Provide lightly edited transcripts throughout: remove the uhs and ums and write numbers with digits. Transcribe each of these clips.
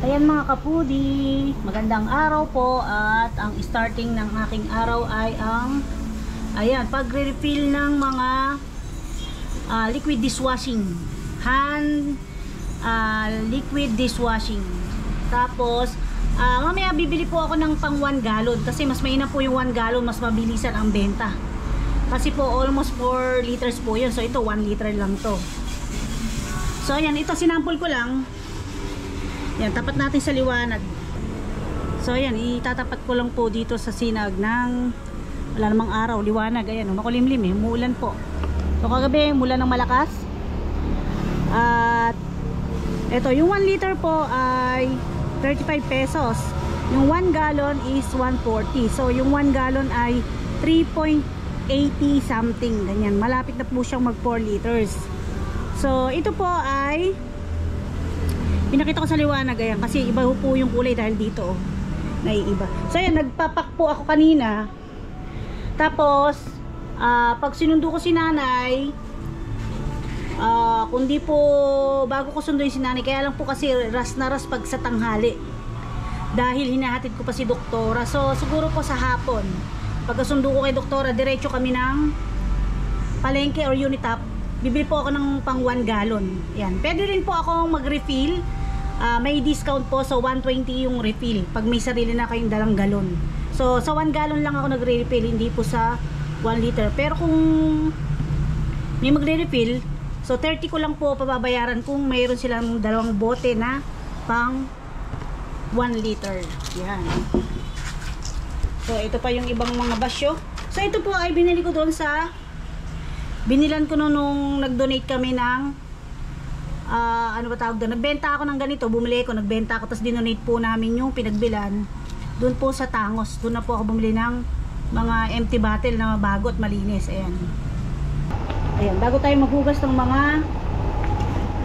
Ayan mga kapudi, magandang araw po at ang starting ng aking araw ay ang pagre-refill ng mga liquid dishwashing, hand liquid dishwashing. Tapos mamaya bibili po ako ng pang 1 gallon kasi mas mainam po yung 1 gallon, mas mabilisan ang benta. Kasi po almost 4 liters po yun. So ito 1 liter lang to. So ayan, ito sinample ko lang. Yan, tapat natin sa liwanag. So ayan, itatapat ko lang po dito sa sinag ng wala namang araw, liwanag. Ayan, makulimlim umuulan po. So kagabi, umulan ng malakas. At ito, yung 1 liter po ay 35 pesos. Yung 1 gallon is 140. So yung 1 gallon ay 3.80 something. Ganyan, malapit na po siyang mag 4 liters. So ito po ay pinakita ko sa liwanag, ayan, kasi iba po yung kulay dahil dito naiiba. So ayan, nagpapak po ako kanina. Tapos pag sinundo ko si nanay, kundi po bago ko sunduin si nanay, kaya lang po kasi ras na ras pag sa tanghali dahil hinahatid ko pa si doktora. So siguro po sa hapon pagkasundo ko kay doktora, diretso kami ng palengke or Unitap. Bibili po ako ng pang 1 gallon. Yan, pwede rin po akong mag-refill. May discount po, so 120 yung refill pag may sarili na kayong dalang galon. So sa 1 gallon lang ako nagre-refill, hindi po sa 1 liter. Pero kung may magre-refill, so 30 ko lang po pababayaran kung mayroon silang dalawang bote na pang 1 liter. Yan. So ito pa yung ibang mga basyo. So ito po ay binili ko doon sa binilan ko nung nag-donate kami ng ano ba tawag doon, nagbenta ako ng ganito, bumili ako, nagbenta ako, tapos dinonate po namin yung pinagbilan doon po sa Tangos. Doon na po ako bumili ng mga empty bottle na bago at malinis. Ayan, ayan, bago tayo maghugas ng mga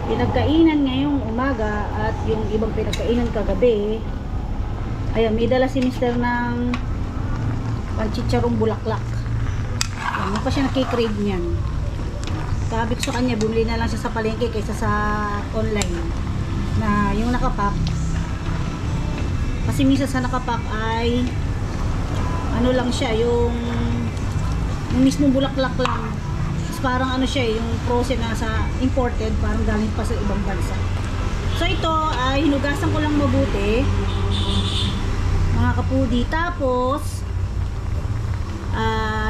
pinagkainan ngayong umaga at yung ibang pinagkainan kagabi. Ayan, may dala si mister ng panchicharong bulaklak. Ayan, hindi pa siya nakikrave niyan. Sabi ko sa kanya, bumili na lang siya sa palengke kaysa sa online na yung nakapack. Kasi minsan sa nakapack ay ano lang siya, yung mismong bulaklak lang. Tapos parang ano siya, yung frozen na sa imported, parang galing pa sa ibang bansa. So ito ay hinugasan ko lang mabuti mga kapudi. Tapos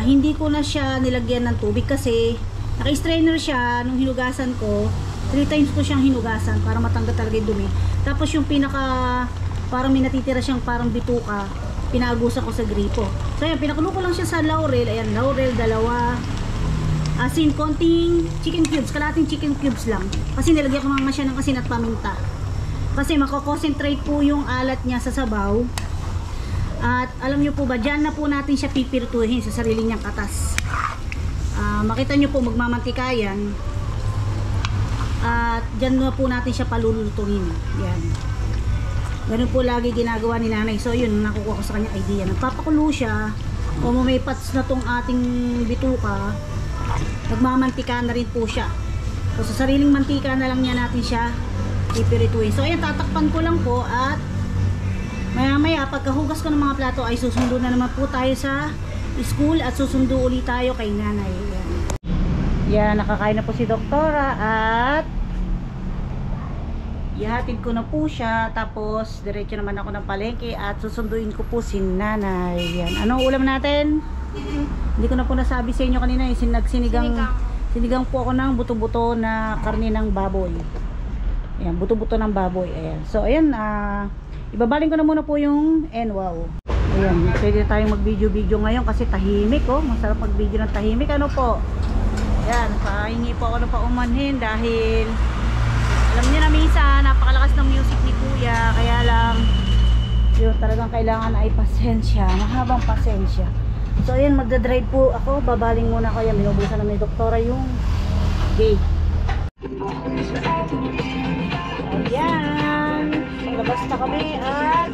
hindi ko na siya nilagyan ng tubig kasi naka-strainer siya. Nung hinugasan ko, 3 times ko siyang hinugasan para matanggal talaga yung dumi. Tapos yung pinaka parang may natitira siyang parang bituka, pinaagusan ko sa gripo. So ayan, pinakulo ko lang siya sa laurel. Ayan, laurel, dalawa. Asin, konting chicken cubes, kalating chicken cubes lang. Kasi nilagyan ko naman siya ng asin at paminta. Kasi mako-concentrate po yung alat niya sa sabaw. At alam nyo po ba, dyan na po natin siya pipirtuhin sa sarili niyang katas. Makita nyo po, magmamantika yan. At dyan na po natin siya palulutuin. Yan. Ganun po lagi ginagawa ni nanay. So yun, nakukuha ko sa kanya idea. Nagpapakulo siya. O may pats na tong ating bituka, nagmamantika na rin po siya. So sa sariling mantika na lang niya natin siya pipirituin. So ayan, tatakpan ko lang po. At maya pagkahugas ko ng mga plato ay susundo na naman po tayo sa school at susundo ulit tayo kay nanay. Yan, nakakain na po si doktora at ihatid ko na po siya. Tapos diretso naman ako ng palengke at susunduin ko po si nanay. Yan, anong ulam natin? Hindi ko na po nasabi sa inyo kanina, sinigang po ako ng buto-buto na karne ng baboy. Ayan, buto-buto ng baboy. Ayan. So ayan, ibabaling ko na muna po yung wow. Ayan, pwede tayong mag-video ngayon kasi tahimik, oh. Masarap mag-video ng tahimik. Ano po? Ayan, pahingi po ako ng paumanhin dahil alam niyo na minsan napakalakas ng music ni kuya. Kaya lang yun, talagang kailangan ay pasensya, mahabang pasensya. So ayan, magdadrive po ako. Babaling muna ko. Ayan, binubusan na ni doktora yung gate. Ayan, maglabas na kami at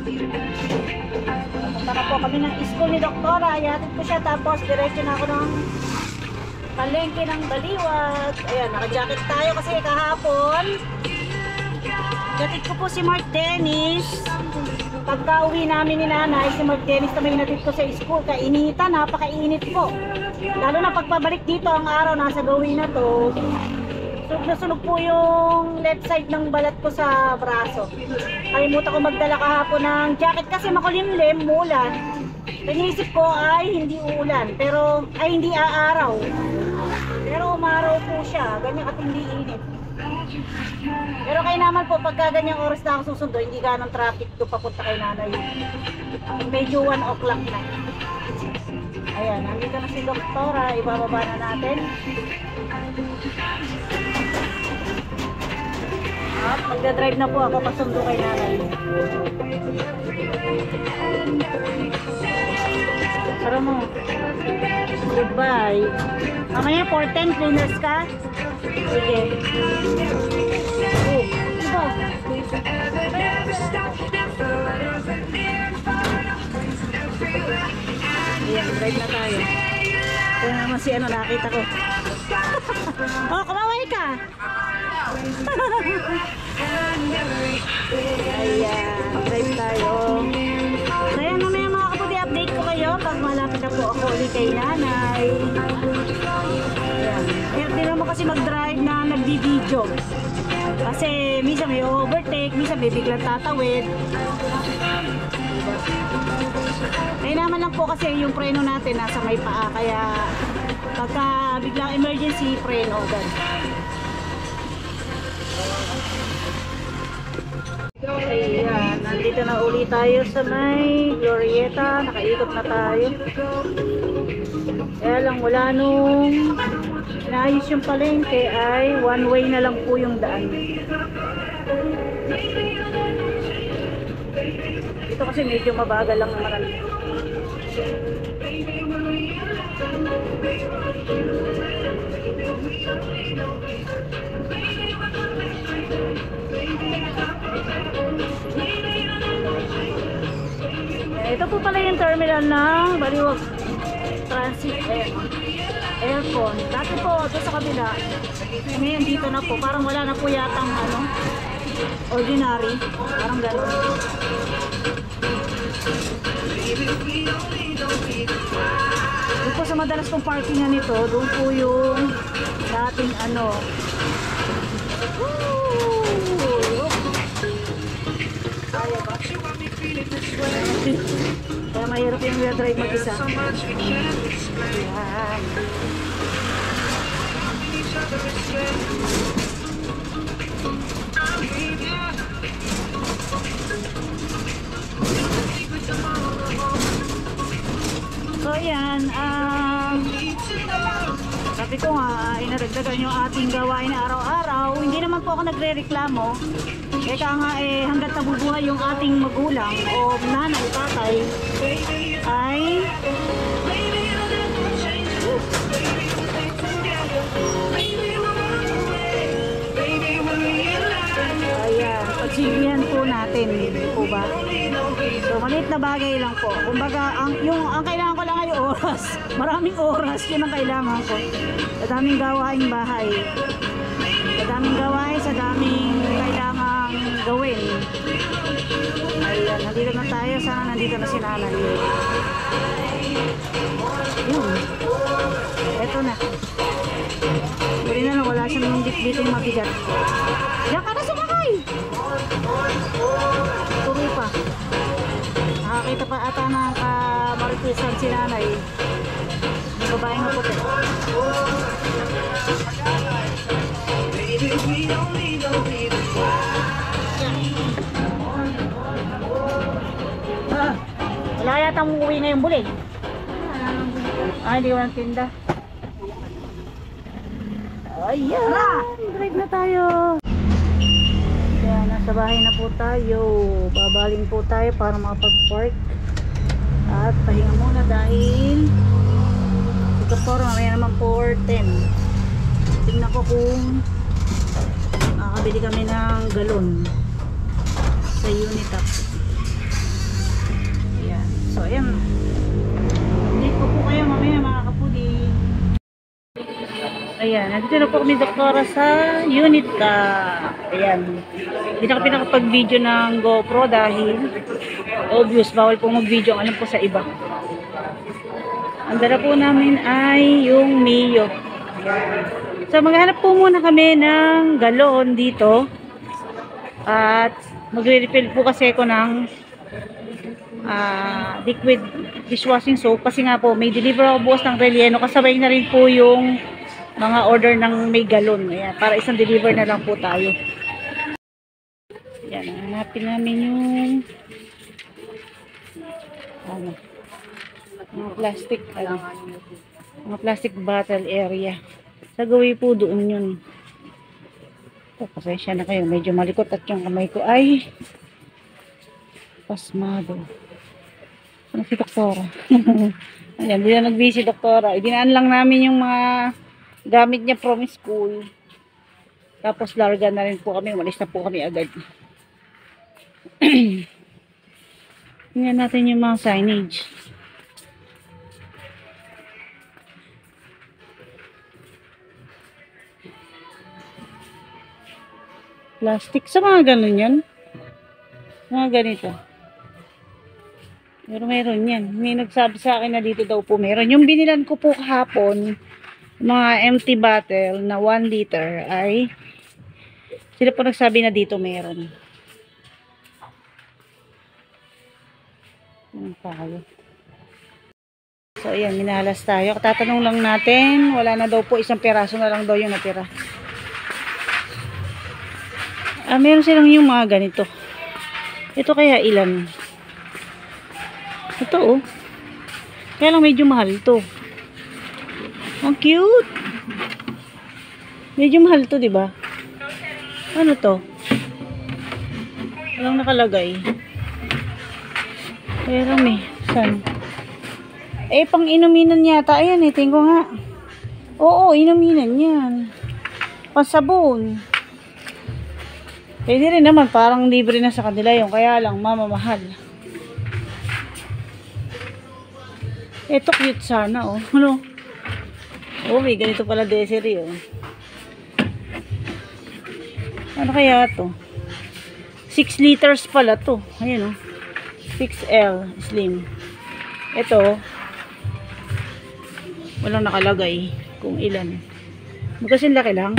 papunta na po kami ng school ni doktora. Ihatid ko siya, tapos diretso na ako ng palengke ng Baliwag. Ayan, naka-jacket tayo kasi kahapon Hatid ko po si Mark Dennis. Pagka uwi namin ni nanay, si Mark Dennis na may natid ko sa school. Kainitan, napakainit po. Lalo na pagpabalik dito ang araw, nasa gawin na to. Sunog na sunog po yung left side ng balat ko sa braso. Kalimutan ko magdala kahapon ng jacket kasi makulimlim, mulan. Inisip ko ay hindi uulan, pero ay hindi aaraw. Pero umaraw po siya, ganyan katindi init. Pero kay naman po, pagka ganyang oras na ako susundo, hindi ganang traffic to papunta kay nanay. Medyo 1 o'clock na. Ayan, nandito na si Doktora, ibababa na natin. At magdadrive na po ako pasundo kay nanay. Para mo. Goodbye. Mamaya 4:10 cleaners ka? Sige. Oh, diba? Ayan, drive na tayo. Ito naman si ano, nakita ko. Oh, kumaway ka! Ayan, drive tayo. So ayan, mamaya mga kaputi, update ko kayo pag malapit na po ako ulit kay nanay. Ayan. Kaya di naman kasi mag-drive na nagdi-video. Kasi minsan may overtake, minsan may biglang tatawid. Kaya naman lang po kasi yung preno natin nasa may paa. Kaya pagka biglang emergency, preno agad. Ayan, nandito na uli tayo sa may Glorieta. Nakaikot na tayo. Kaya lang wala nung inaayos yung palengke ay one way na lang po yung daan. Dito kasi medyo mabagal lang naman. Ito po pala yung terminal ng Baliwag Transit Aircon. Dati po doon sa kabila. Ngayon dito na po. Parang wala na po yatang ano, ordinary. Parang gano'n. Doon po sa madalas pong parkingan nito, doon po yung dating ano. Kaya ba? Kaya mahirap yung wheel drive mag-isa. Ayan. So ayan, sabi ko nga, inaragdagan yung ating gawain na araw-araw. Hindi naman po ako nagre-reklamo. Eka nga hanggat nabubuhay yung ating magulang o nanay, tatay, ay ayan, pagsilbihan po natin, po ba? So maliit na bagay lang po. Kumbaga, ang kailangan ko lang ay oras. Maraming oras, yun ang kailangan ko. Sa daming gawaing bahay. Sa daming gawain, sa daming kailangan gawin. Ayan, nandito na tayo. Sana nandito na si nanay. Yun. Eto na. Pwede na lang, wala siyang bit-biting mabigat. Diyan ka na sumakay! Turo pa. Nakakita pa ata ng maritisan si nanay. Yung babae nga puti. Wala yatang uwi ngayong bulig. Hindi ko ng tinda. Ayan, drive na tayo. Ayan, nasa bahay na po tayo. Babaling po tayo para makapag-park. At pahinga muna dahil ito po, mamaya naman 4:10. Tingnan ko kung makakabili kami ng galon sa Unitap. Ayan. So ayan, update ko po kayo mamaya mga kapudi. Ayan, nandito na po kami doktora sa Unitap. Ayan, Hindi na kami nakapag-video ng GoPro dahil obvious, bawal po mag-video. Alam po sa iba. Ang dala po namin ay yung Mio. So, maghanap po muna kami ng galon dito. At magre-refill po kasi ako ng liquid dishwashing soap. Kasi nga po, may deliver ako bukas ng Relleno. Kasabay na rin po yung mga order ng may galon. Ayan, para isang deliver na lang po tayo. Yan, hanapin namin yung mga plastic bottle area. Sa gawi po doon yun. Pasensya na kayo, medyo malikot at yung kamay ko ay pasmado. Ano si doktora? Ayan, hindi na nag-busy doktora. Idinaan lang namin yung mga gamit niya from school. Tapos larga na rin po kami. Umalis na po kami agad. Tingnan natin yung mga signage. Plastic. Sa mga ganun yan. Mga ganito. Pero meron yan. May nagsabi sa akin na dito daw po meron. Yung binilan ko po kahapon, mga empty bottle na 1 liter ay sila po nagsabi na dito meron. So ayan, minalas tayo. Tatanong lang natin, wala na daw po, isang piraso na lang daw yung natira. Meron silang yung mga ganito. Ito kaya ilan? Ito oh. Kaya lang medyo mahal ito. Ang cute. Medyo mahal to, 'di ba? Ano to? Walang nakalagay. Pero may san? Pang inuminan yata. Ayan tingko nga. Oo, inuminan yan. Pansabon. Pwede rin naman, parang libre na sa kanila yung kaya lang mamamahal. Ito cute sana oh. Ano? Oh, may ganito pala Desiree oh. Ano kaya to? 6 liters pala to. Ayan oh. 6L slim. Ito walang nakalagay kung ilan. Magkasin laki lang.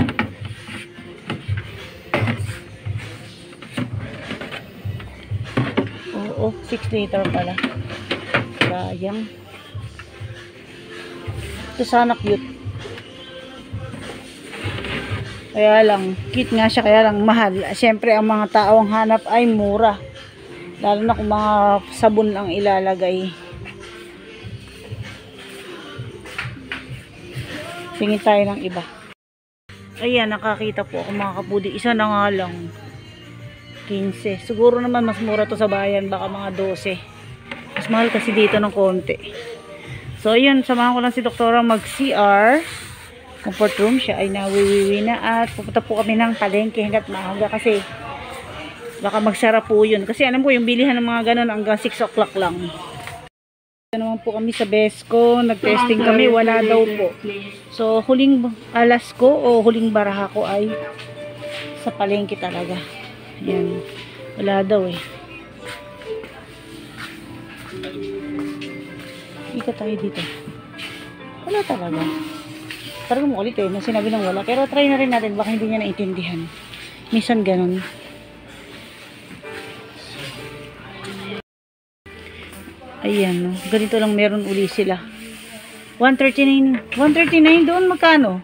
Oo, 6 liter pala. Sayang. Ito sana cute. Kaya lang, cute nga siya, kaya lang mahal. Siyempre, ang mga tao ang hanap ay mura. Lalo na kung mga sabon lang ilalagay. Tingin tayo ng iba. Ayan, nakakita po ako mga kapudi. Isa na nga lang. 15. Siguro naman mas mura to sa bayan. Baka mga 12. Mas mahal kasi dito ng konti. So, ayun. Samahan ko lang si doktora mag-CR. Comfort room. Siya ay nawiwiwi na. At pupunta po kami ng palengke hanggat maaga kasi baka magsara po yun. Kasi alam po yung bilihan ng mga ganun hanggang 6 o'clock lang. Ito naman po kami sa Besco. Nag-testing kami. Wala daw po. So, huling alas ko o huling baraha ko ay sa palengke talaga. Ayan. Wala daw eh. Ika tayo dito. Wala talaga. Parang mo ulit eh. Nung sinabi ng wala. Pero try na rin natin. Baka hindi niya naintindihan. Minsan ganun. Ayan. No? Ganito lang meron uli sila. 139. 139 doon magkano?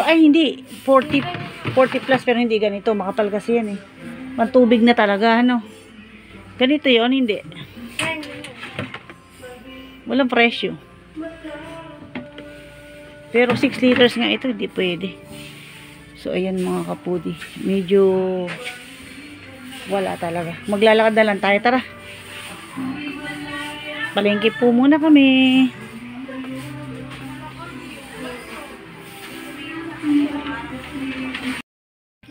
Ay hindi. 40 plus pero hindi ganito. Makapal kasi yan eh. Mantubig na talaga. Ano? Ganito yun. Hindi. Walang presyo. Pero 6 liters nga ito. Hindi pwede. So ayan mga kapudi. Medyo wala talaga. Maglalakad na lang tayo. Tara. Palengke po muna kami.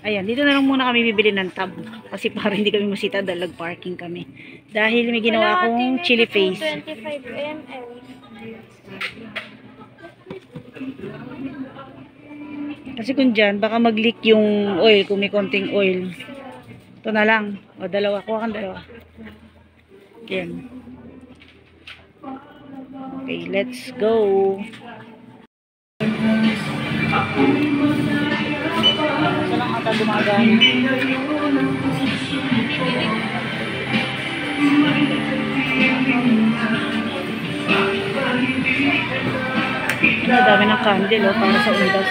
Ayan, dito na lang muna kami bibili ng tab. Kasi para hindi kami masita dahil nag-parking kami. Dahil may ginawa akong chili face. 25 ml. Kasi kung dyan, baka mag-leak yung oil kung may konting oil. Ito na lang. O, dalawa. Kuha kang dalawa. Yan. Okay, let's go. Ito lang ata gumagana. Dami ng candle para sa undas.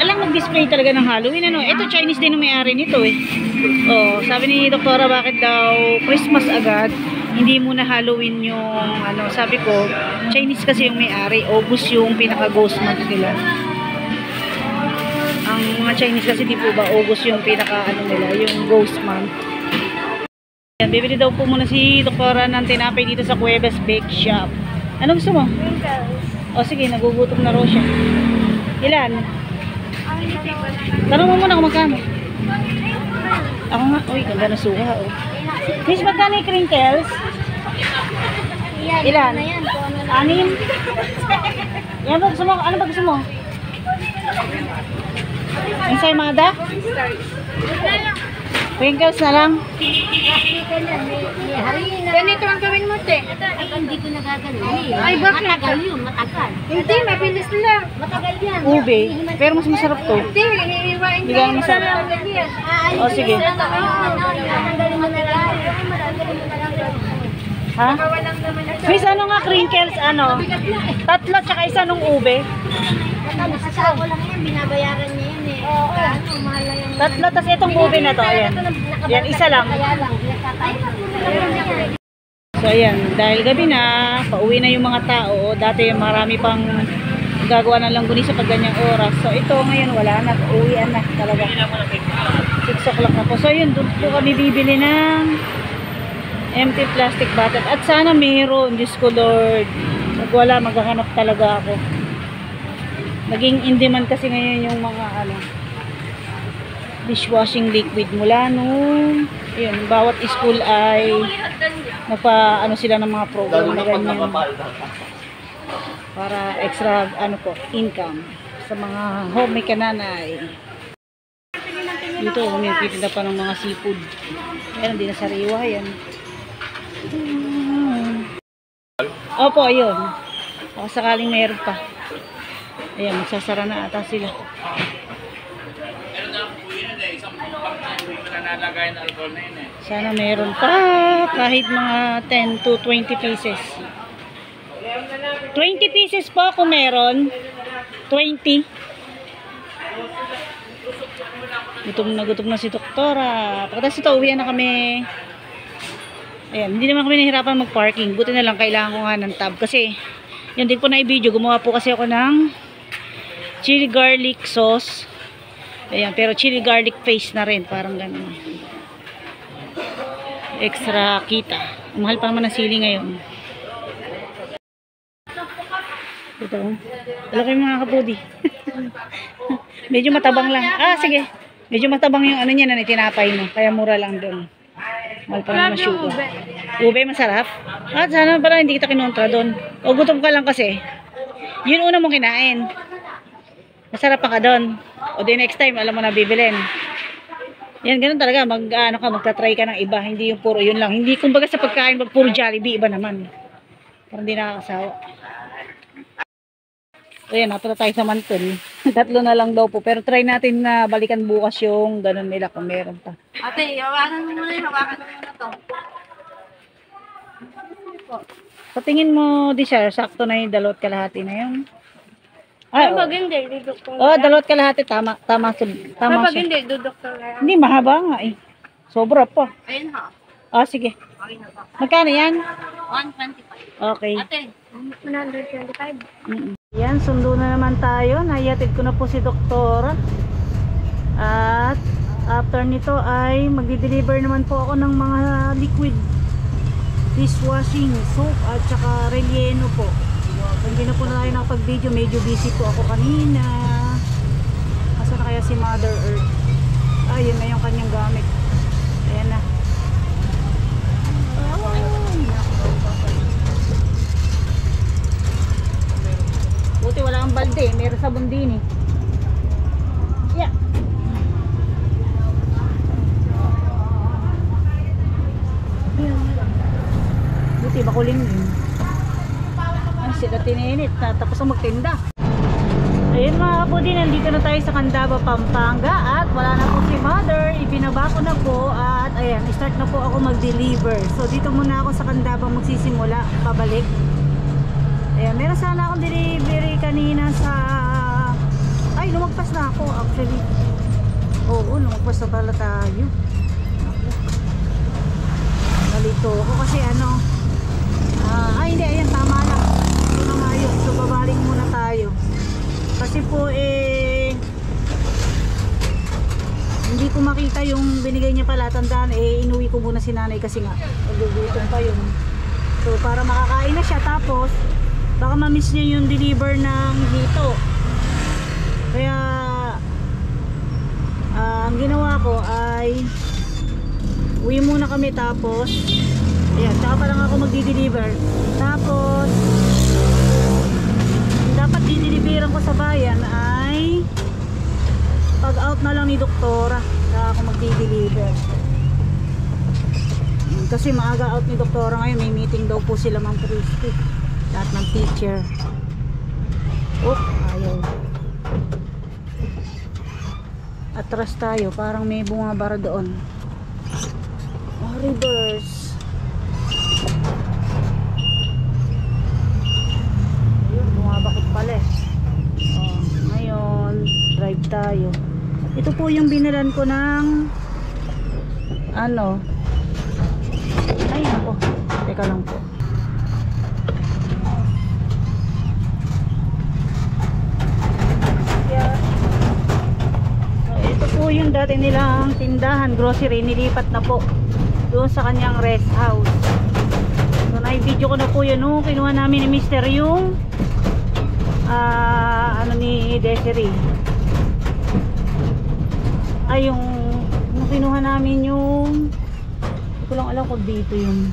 Walang nag-display talaga ng Halloween ano. Ito Chinese din ang may-ari nito eh. Oh, sabi ni Doktora bakit daw Christmas agad, hindi muna Halloween yung ano, sabi ko Chinese kasi yung may-ari, August yung pinaka ghost month nila. Ang mga Chinese kasi di po ba August yung pinaka ano nila, yung ghost month. Yan, bibili daw po muna si Doktora ng tinapay dito sa Cuevas Bake Shop. Ano gusto mo? O sige, nagugutom na raw siya. Ilan? Tanong mo muna kung magkano. Ako nga, uy, ganda na suha oh. Miss, magkano yung crinkles? Ilan? 6? Yan ba gusto mo? Ano ba gusto mo? Ensaymada? Crinkles na lang. Ganito ang gawin mo, te. Ay, hindi ko nagagawin. Ay, bakit? Matagal yun, matagal. Hindi, mabilis lang. Matagal yan. Ube. Pero mas masarap to. Hindi, hihiwain Hindi ganun masarap. O, sige. Tatanggalin mo na lang. Ha? Miss, ano nga crinkles? Ano? Tatlo tsaka isa nung ube. Nakasako lang yan, binabayaran niya yan eh. Ano, mahal lang yan. Tatlo, tas itong ube na to. Ayan. Yan, isa lang. Kaya lang, pinagkakain. So, ayan. Dahil gabi na, pauwi na yung mga tao. Dati marami pang gagawa ng langguni sa pagganyang oras. So, ito ngayon wala na. Uwian na talaga. 6 o'clock na po. So, yun. Doon po kami bibili ng empty plastic bottle. At sana mayroon. Diyos ko Lord. Pag wala, maghahanap talaga ako. Naging in demand kasi ngayon yung mga ano, dishwashing liquid mula nung yun, bawat school ay nagpa ano sila ng mga program na ganyan para extra ano po, income sa mga home kananay. Dito umipitinda pa ng mga seafood. Ayan, hindi na sariwa yan. Opo, ayun. Baka sakaling meron pa. Ayan, magsasara na ata sila. Sana meron pa kahit mga 10 to 20 pieces. 20 pieces po kung meron. 20. Gutom na si Doktora. Pagkatapos ito, uwian na kami. Ayan, hindi naman kami nahirapan mag-parking. Buti na lang kailangan ko nga ng tab. Kasi, yun din po na i-video. Gumawa po kasi ako ng chili garlic sauce. Ayan, pero chili garlic paste na rin. Parang ganun. Extra kita. Mahal pa naman ang sili ngayon. Ito. Wala kayong mga kapudi. Medyo matabang lang. Ah, sige. Medyo matabang yung ano niya na tinapay mo. Kaya mura lang doon. Mahal pa naman sugar. Ube, masarap. At sana pala hindi kita kinontra doon. O gutom ka lang kasi. Yun una mong kinain. Masarap pa ka doon. O di next time, alam mo na bibilin. Yan, ganun talaga. Magta-try ka ng iba. Hindi yung puro yun lang. Hindi, kumbaga sa pagkain, puro Jollibee, iba naman. Parang hindi nakakasawa. O yan, napunta tayo sa Manton. 3 na lang daw po. Pero try natin na balikan bukas yung ganun nila kung meron pa. Ate, hawakan mo muna to. Sa tingin mo, di sir, sakto na yung 2.5 na yun. Ay, pag hindi, duduktor oh, 2.5. Tama pag siya. hindi, duduktor na yan. Hindi, mahaba nga eh. Sobra pa. Ayun ha. Ah, sige. Okay na pa. Magkano yan? 125. Okay. Ate, 125. Yan, sundo na naman tayo. Naihatid ko na po si Doktora. At after nito ay magdi-deliver naman po ako ng mga liquid dishwashing soap at saka relleno po. Hindi na po na tayo nakapag-video. Medyo busy po ako kanina. Asa na kaya si Mother Earth? Ayun na yung kanyang gamit. Ayan na. Buti wala kang balde. Meron sabon din eh. Yeah. Buti bakuling yun. Ay, sila tininit. Tapos ang magtinda. Ayun mga kapudi, nandito na tayo sa Candaba, Pampanga. At wala na po si Mother. Ibinaba ko na po. At ayan, start na po ako mag-deliver. So dito muna ako sa Candaba magsisimula. Pabalik. Ayan, meron sana akong delivery kanina sa... Ay, lumagpas na ako actually. Oo, lumagpas na pala tayo. Nalito ako kasi ano... ay hindi, ayan, tama na. Ito na nga yun. So babaling muna tayo. Kasi po hindi ko makita yung binigay niya pala, tandaan inuwi ko muna si nanay kasi nga nagugutom pa yun. So para makakain na siya, tapos baka ma-miss niya yung deliver ng hito. Kaya ang ginawa ko ay uwi muna kami, tapos ayan, tsaka pa lang ako magdi-deliver. Tapos dapat dideliveran ko sa bayan ay pag out na lang ni doktora na ako magdi-deliver. Kasi maaga out ni doktora ngayon, may meeting daw po sila Ma'am Christy, lahat ng teacher. Oh, ayaw. Atras tayo, parang may bumabara doon. Oh, reverse. Bakit pala eh. Oh, ngayon drive tayo. Ito po yung binilan ko ng ano, ay ako, teka lang po. Yeah. So, ito po yung dati nilang tindahan, grocery, nilipat na po doon sa kanyang rest house. So na-video ko na po yun nung kinuha namin ni Mr. yung ano ni Desiree, ay yung kinuha namin yung, hindi ko lang alam kung dito yung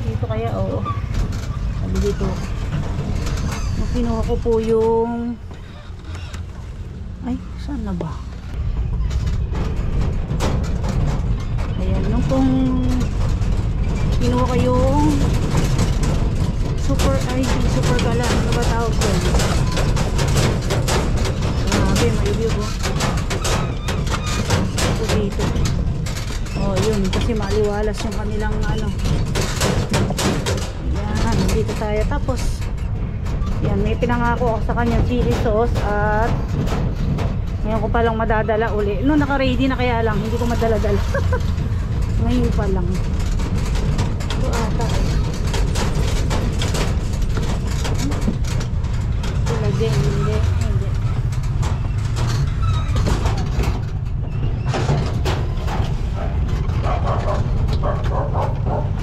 dito kaya, oo, sabi dito yung kinuha ko po yung, ay saan na ba, ayan, nung kung kinuha ko yung super, ay super gala, ano ba tawag ko? Grabe, maibig ko. Ito dito. Oh, yun, kasi maliwalas yung kanilang ano. Yan, dito tayo. Tapos, yan, may pinangako ako sa kanyang chili sauce at ngayon ko palang madadala uli. No, naka-ready na kaya lang, hindi ko madala-dala. Ngayon pa lang. Ito ata eh. Hindi.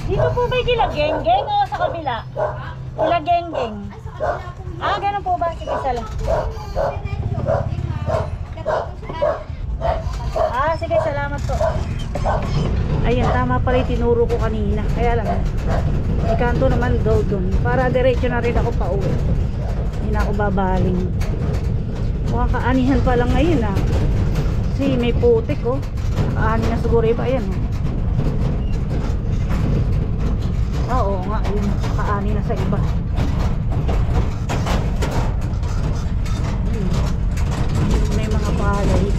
Dito po ba gilageng-geng o sa kabila? Gilageng-geng. Ah, ganun po ba? Sige, sala. Ah, sige, salamat po. Ayan, tama pala yung tinuro ko kanina. Kaya lang, ikanto naman daw dun. Para diretso na rin ako pa uwi. Hindi na ako babaling. Mukhang kaanihan pa lang ngayon ah. Kasi may putik oh. Kaani na siguro iba. Ayan oh. Oo nga, yun. Kaani na sa iba. May mga palay.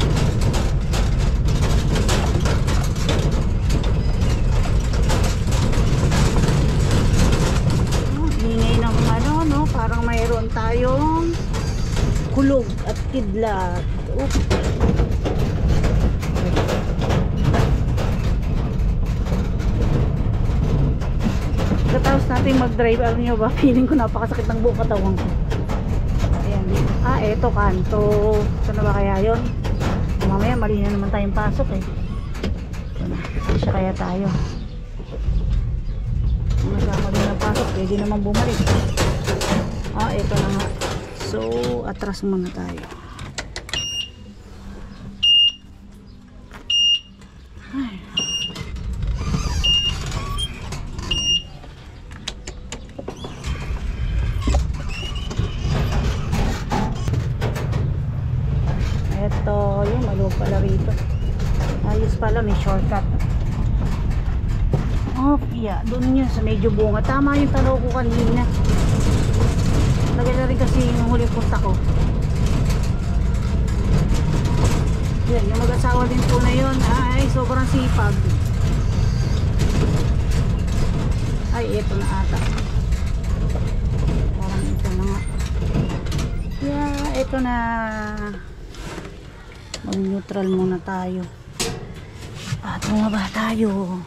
Ingay ng ano no, parang mayroon tayong kulog at kidlat. Katapos natin mag-drive, alam nyo ba, feeling ko napakasakit ng buong katawan ko. Ayan. Ah, eto kanto. Saan na ba kaya yun? Mamaya mali na naman tayong pasok eh. Siya kaya tayo. Masama din ang pasok, pwede naman bumalik. Ah, eto na nga. So, atras muna tayo. Ay. Yes pala, may shortcut. Oh, yeah, doon yun sa medyo bunga. Tama yung tanaw ko kanina. Maganda rin kasi yung huling punta ko. Yan, yung mag-asawa din po na yun ay sobrang sipag. Ay, ito na ata. Parang ito na nga. Yeah, ito na. Mag-neutral muna tayo. At bumaba tayo.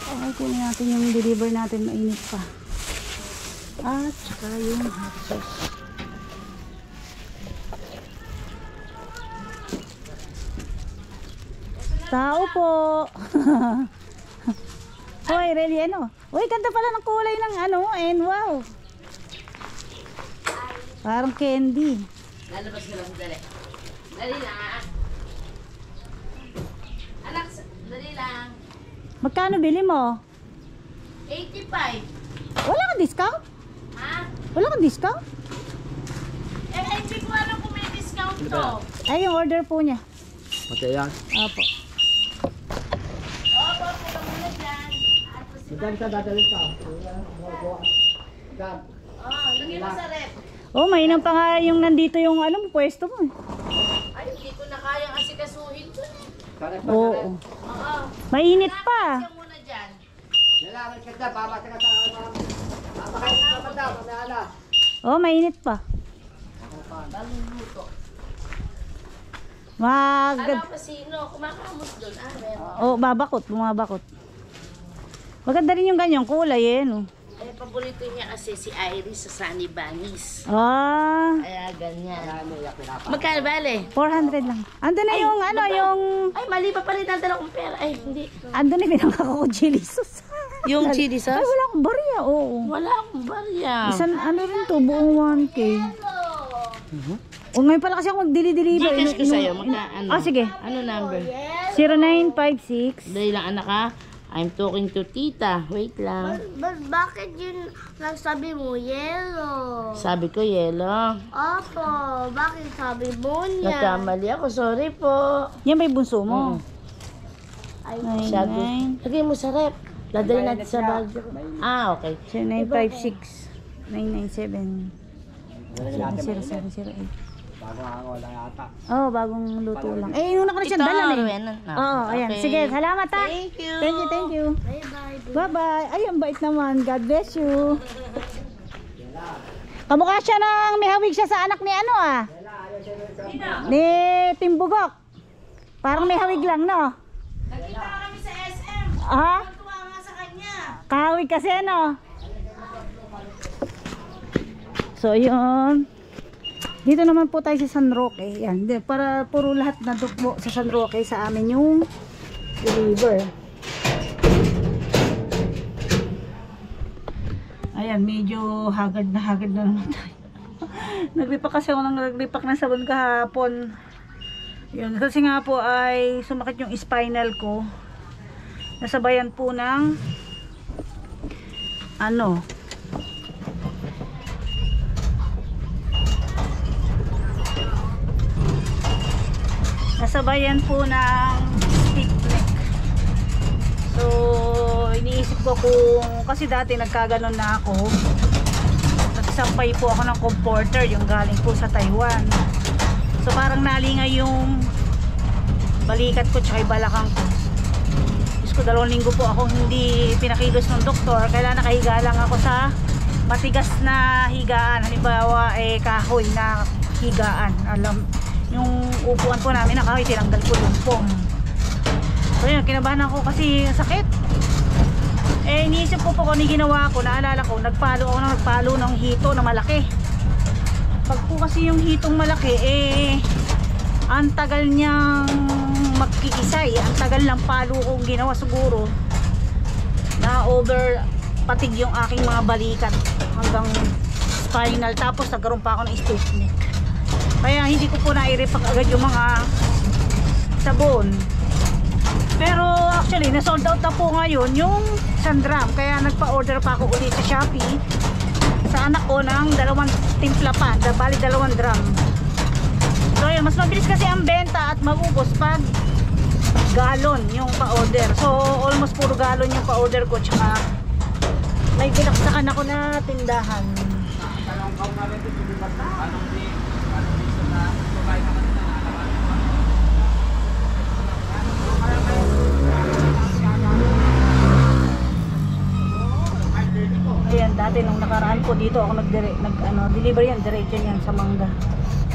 Okay, kunin natin yung deliver natin, mainit pa. At saka yung hot sauce. Tao po. Hoy, really ano? Uy, ganda pala ng kulay ng ano, and wow. Parang candy. Lalabas ka lang, dali. Dali lang. Anak, dali lang. Magkano bili mo? 85. Wala kang discount? Ha? Wala kang discount? Eh, hindi ko alam kung may discount to. Ay, yung order po niya. Mati yan. Opo. Oo, po ka muna dyan. Madami ka dadalhin ka. Dan. Oo, lagyan mo sa rep. Oh, mainam pa nga yung nandito yung ano, pwesto mo. Ay, hindi ko na kayang asikasuhin to. Sarap pa, Oo. sarap. Oo. Mainit pa. Lagyan muna dyan. Kailangan ka dyan, babasa ka sa babakain ka pa daw, mamaya. Oh, mainit pa. Balong luto. Mag... Ano pa sino? Kumakamot doon. Ah, meron. Oh, babakot, bumabakot. Maganda rin yung ganyang kulay eh, no? Eh, paborito niya kasi si Iris sa Sunny Bunnies. Ah, Kaya ganyan. Magkano bale? 400 lang. Ando na yung ano, yung... Ay, mali pa pala yung dala kong pera. Ay, hindi. Ando na pinangako ko chili sauce. Yung chili sauce? Ay, wala akong barya, oo. Wala akong barya. Isang ano rin to, buong 1K. O ngayon pala kasi ako mag-deliver. Gcash ko sa'yo. Ano? Ah, sige. Ano number? 0956. Dali lang anak ha. I'm talking to tita. Wait lang. Bakit yun nagsabi mo yellow? Sabi ko yellow. Opo, bakit sabi mo niya? Nagkamali ako. Sorry po. Yan ba yung bunso mo? Ay, Sabi. Lagay mo sa rep. Dadali natin sa bag. Ah, okay. 0956 997 0008. Bago ako wala yata. Oh, bagong luto lang. Eh, inuna ko na siyang dala eh. Oo, ayan. Okay. Sige, salamat ha. Thank you. Thank you, thank you. bye-bye. Bye-bye. Ay, ang bait naman. God bless you. Kamukha siya ng may hawig siya sa anak ni ano ah. Ni Timbugok. Parang may hawig lang, no? Nakita kami sa SM. Ah? Tuwa nga sa kanya. Kahawig kasi, no? So, yun. Dito naman po tayo sa San Roque. Yan. Para puro lahat na dukbo sa San Roque sa amin yung deliver. Ayan, medyo hagad na naman tayo. Naglipak kasi ako ng naglipak na sabon kahapon. Yun, kasi nga po ay sumakit yung spinal ko. Nasabayan po ng ano, nasabayan po ng stiff neck. So, iniisip ko kung, kasi dati nagkaganon na ako. Nagsampay po ako ng comforter, yung galing po sa Taiwan. So, parang nalingay yung balikat ko tsaka yung balakang ko. Diyos ko, 2 linggo po akong hindi pinakilos ng doktor. Kailangan nakahiga lang ako sa matigas na higaan. Halimbawa, kahoy na higaan. Yung upuan po namin na kahoy, tinanggal ko yung foam. So yun, kinabahan ako kasi sakit. Iniisip ko po kung ano ginawa ko, naalala ko, nagpalo ng hito na malaki. Pag po kasi yung hitong malaki, ang tagal niyang magkiisay, ang tagal ng palo kong ginawa siguro. Na over patig yung aking mga balikat hanggang spinal, tapos nagkaroon pa ako ng stiff neck. Kaya hindi ko po nai-repack agad yung mga sabon. Pero actually, na-sold out na po ngayon yung isang drum. Kaya nagpa-order pa ako ulit sa Shopee sa anak ko ng 2 timpla pa, bali 2 drum. So yun, mas mabilis kasi ang benta at mabubos pag galon yung pa-order. So almost puro galon yung pa-order ko, tsaka may binaksakan ako na tindahan. Ayan, dati nung nakaraan po dito ako nag-deliver yan, diretso yan sa Mangga.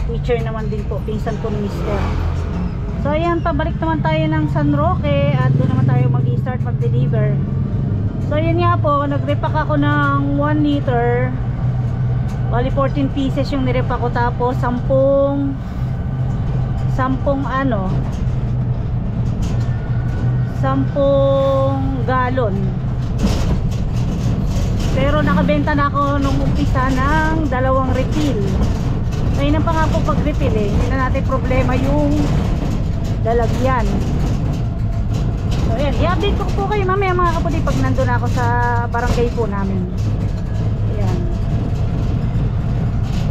Teacher naman din po, pinsan ko ni Mister. So ayan, pabalik naman tayo ng San Roque at doon naman tayo mag-start mag-deliver. So yun nga po, nag-repack ako ng 1 liter. Bali 14 pieces yung nirepack ko, tapos 10 galon. Pero nakabenta na ako nung umpisa ng 2 refill. Ngayon pa nga po pag refill hindi na natin problema yung lalagyan. So ayan, i-update ko po kayo mamaya mga kapatid pag nandun ako sa barangay po namin. Ayan,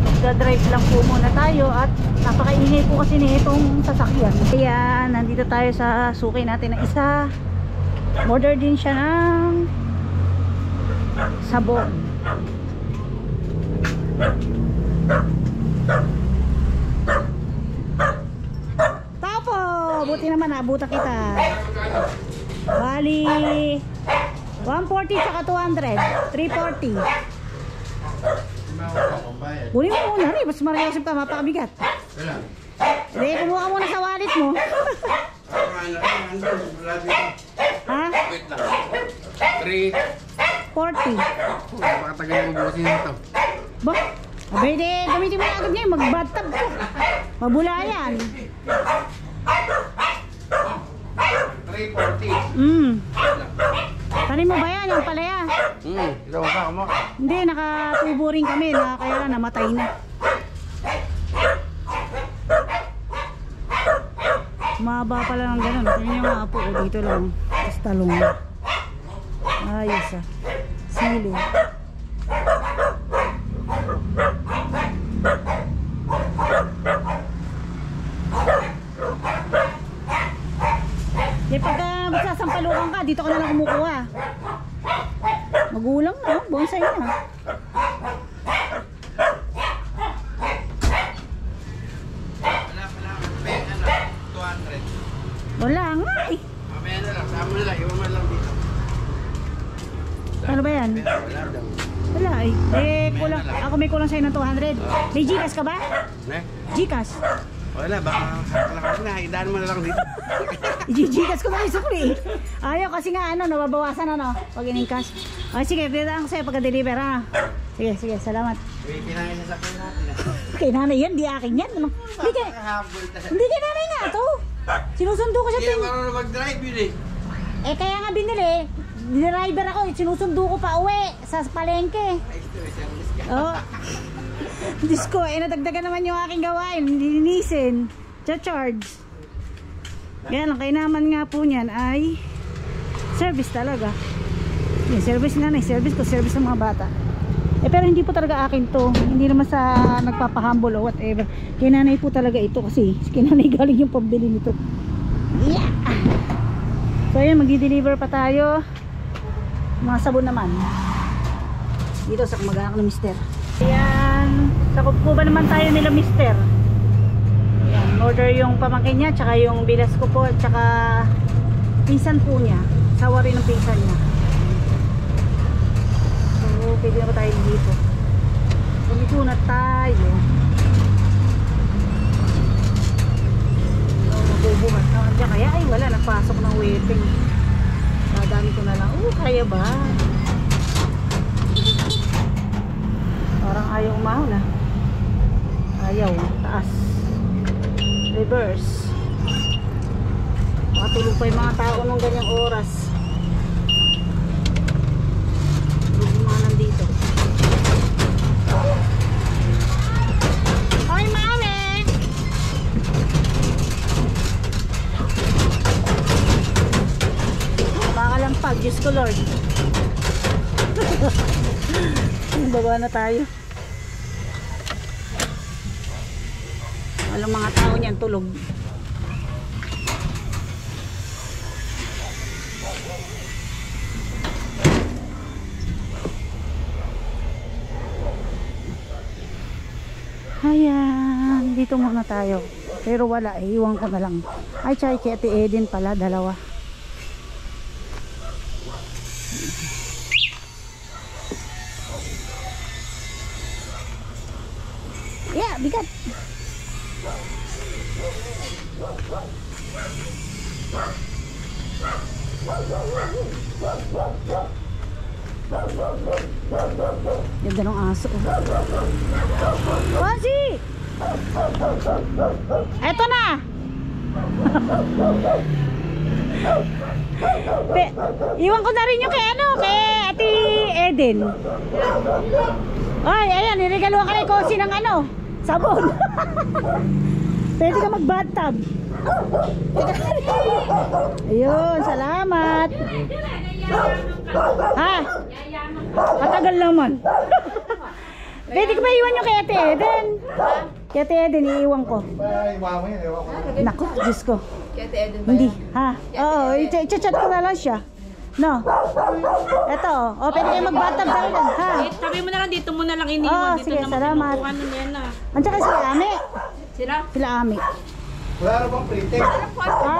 magdadrive lang po muna tayo at napakaingay po kasi nitong sasakyan. Ayan, nandito tayo sa suki natin na isa. Order din siya ng sabon. Tapo! Buti naman naabutan kita. Bali 140 tsaka 200 340. Bunin mo muna rin, mas mariosip ka, mapakabigat. Hindi, kumuha ka muna sa wallet mo. Ha? Wait lang. 40. Napakatagal mo bukasin ito. Ba? Abay de, gamitin mo na agad ngayon, mag-bathtub ko. Mabula yan. 340. Tanim mo ba yan, yung palaya? Ilaw ka mo. Hindi, nakatubo rin kami na kaya namatay na. Mahaba pala ng ganun. Tingnan yung mga apo ko dito lang. Tapos talong. Ayos ah. Sili. Di pagka magsasampalukan ka, dito ka na lang kumukuha. Magulang na, bonsai na. Wala nga eh. Mamaya na lang, sama na lang, iwan mo lang dito. Ano ba yan? Wala daw. Wala eh. Kulang. Ako may kulang sa'yo ng 200. May Gcash ka ba? Ne? Gcash. Wala, baka kalakas na, idaan mo na lang dito. I-Gcash ko na yung sukli. Ayaw kasi nga nababawasan pag in-cash. O sige, pinadaan ko sa'yo pagka-deliver ha. Sige, salamat. Uy, kinain na sakyan natin. Kay nanay yan, di akin yan. Hindi kay nanay nga to. Sinusundo ko siya. Hindi marunong mag-drive yun eh. Eh kaya nga binili. Driver ako, sinusundo ko pa uwi sa palengke. Oh. Diyos ko, nadagdagan naman yung aking gawain. Linisin. Charge. Yan, ang kainaman nga po niyan ay service talaga. Yung service nanay, service ko, service ng mga bata. Pero hindi po talaga akin to. Hindi naman sa nagpapahumble o whatever. Kinanay po talaga ito kasi kinanay galing yung pambili nito. Yeah! So ayan, magdi-deliver pa tayo. Mga sabon naman. Dito sa kamag-anak ng Mister. Ayan. Sakop po ba naman tayo nila Mister? Ayan, order yung pamangkin niya, tsaka yung bilas ko po, tsaka pinsan po niya. Sawa rin ng pinsan niya. So, pwede na ba tayo dito? Pumito na tayo. So, magbubukas naman dyan. Kaya ay wala, nagpasok ng waiting. Dadami ko na lang. Kaya ba? Parang ayaw umahon ah. Ayaw, taas. Reverse. Makatulog pa yung mga tao ng ganyang oras. Tulog yung mga nandito. Hoy mami! Baka lang pag, Diyos ko Lord. Baba na tayo. Walang mga tao niyan, tulog. Ayan, dito muna tayo. Pero wala, iwan ko na lang. Ay, tsaka kay Ate Eden pala, dalawa. Yeah, bigat. Ganda ng aso. Pansi! Eto na! Iwan ko na rin yung kay Ate Eden. Ay, ayan, niregalo ka kay Kosi ng sabon. Pwede ka mag-bathtub. Ayun, salamat. Ha? Matagal naman. Pwede ko ba iwan yung kay Ate Eden? Kay Ate Eden, iiwan ko. Naku, Diyos ko. Hindi, ha? Oo, i-chat ko na lang siya. No? Eto, pwede kayo mag-bathtub tayo lang, ha? Sabi mo na lang, dito mo na lang iniwan. Dito sige, naman salamat. kinukuha nun yan na. Antsaka sila Ami. Sila? Sila Ami. Wala na bang pretend? Ha?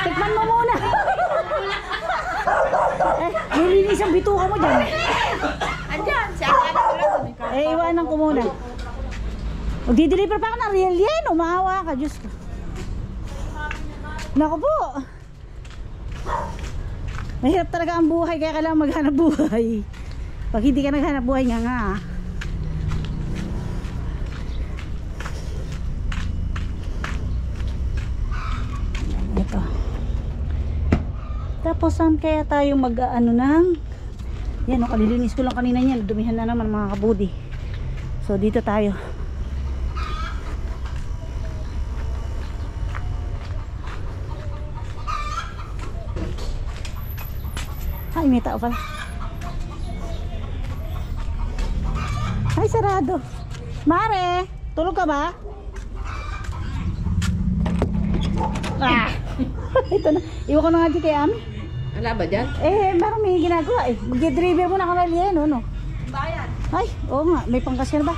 Tikman mo muna. Nilinis ang bituka mo dyan. Andyan, si Ate ko lang. Iwanan ko muna. Magdi-deliver pa ako ng real yan. Umaawa ka, Diyos ko. Naku po. Mahirap talaga ang buhay, kaya kailangan maghanap buhay. Pag hindi ka naghanap buhay nga. Ito. Tapos saan kaya tayo ng yan, kalilinis ko lang kanina yan. Dumihan na naman mga kabudi. So dito tayo. Ay, may tao pala. Ay, sarado. Mare, tulog ka ba? Ah! Ito na. Iwan ko na nga dito kay Ami. Wala ba dyan? Parang may ginagawa eh. Mag-driver mo na ka na no? Bayan. Ay, oo nga. May pangkasya na ba?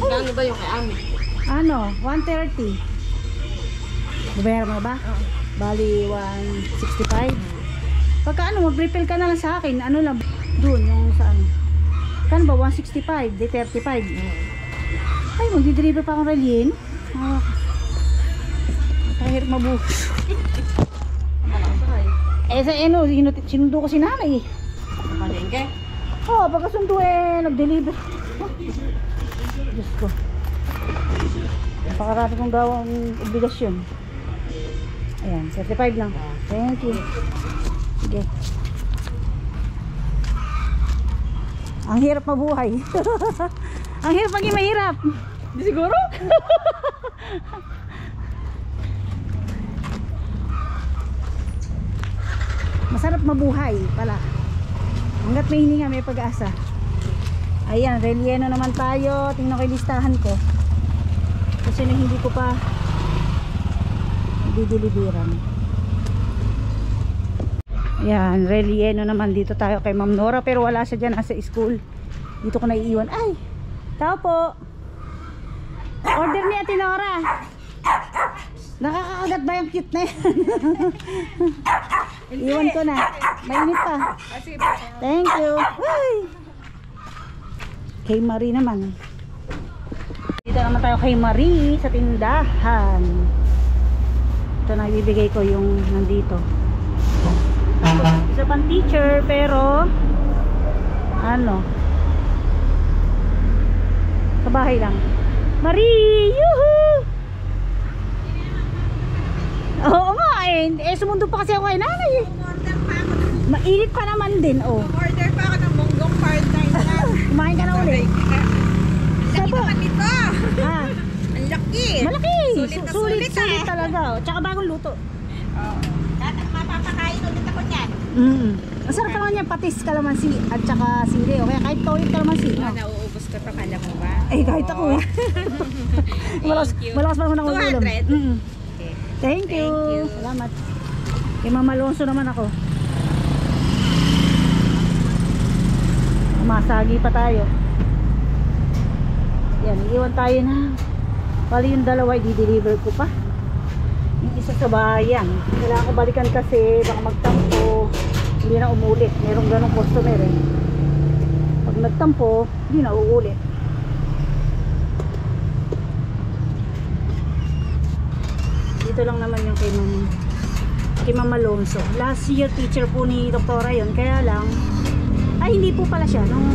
Ano ba yung kay Ami? 130. Babayaran mo na ba? Oo. Bali, 165. Pagka mag-refill ka na lang sa akin, lang, doon, yung sa Kano ba, 165, di 35. Ay, mag-deliver pa akong relyen. Kahirap mabuhos. Sinundo ko si nanay. Malengke? Oo, pagkasundo nag-deliver. Diyos ko. Napakarami kong gawang obligasyon. Ayan, 35 lang. Thank you. Sige. Ang hirap mabuhay. Ang hirap maging mahirap. Di siguro? Masarap mabuhay pala. Hanggat may hininga, may pag-asa. Ayan, relyeno naman tayo. Tingnan ko yung listahan ko. Kasi na hindi ko pa dideliveran. Ayan, relyeno naman. Dito tayo kay Ma'am Nora. Pero wala siya dyan, nasa school. Dito ko na iiwan. Ay, tao po. Order ni Ate Nora. Nakakagat ba yung cute na yan? Iwan ko na. Mainit pa. Thank you. Ay. Kay Marie naman. Dito naman tayo kay Marie sa tindahan. Ito na ibibigay ko yung nandito. Isa pang teacher pero sa bahay lang. Marie! Yuhu! Oo nga sumundo pa kasi ako kay nanay eh. Mainit pa naman din Order pa ako ng munggong part-time na. Kumain ka na ulit. Laki naman nito. Ah, Ang laki. malaki. Sulit na sulit, Sulit talaga. Tsaka bagong luto. Mapapakain ulit ako niyan. Masarap naman yan, patis kalamansi at saka sili. O kaya kahit toyo kalamansi. No? Nauubos ka pa, kala mo ba? Eh, kahit ako. Malakas pa naman ako ulam. 200? Okay. Thank you. Salamat. Kay Mama Alonso naman ako. Masagi pa tayo. Yan, iiwan tayo na. Bali yung dalawa, i-deliver ko pa. Yung isa sa bayan. Kailangan ko balikan kasi baka magtampo, hindi na umulit. Merong ganong customer eh. Pag nagtampo, hindi na uulit. Dito lang naman yung kay Mama Alonso. Last year teacher po ni Doktora yon. Kaya lang, ay hindi po pala siya. Nung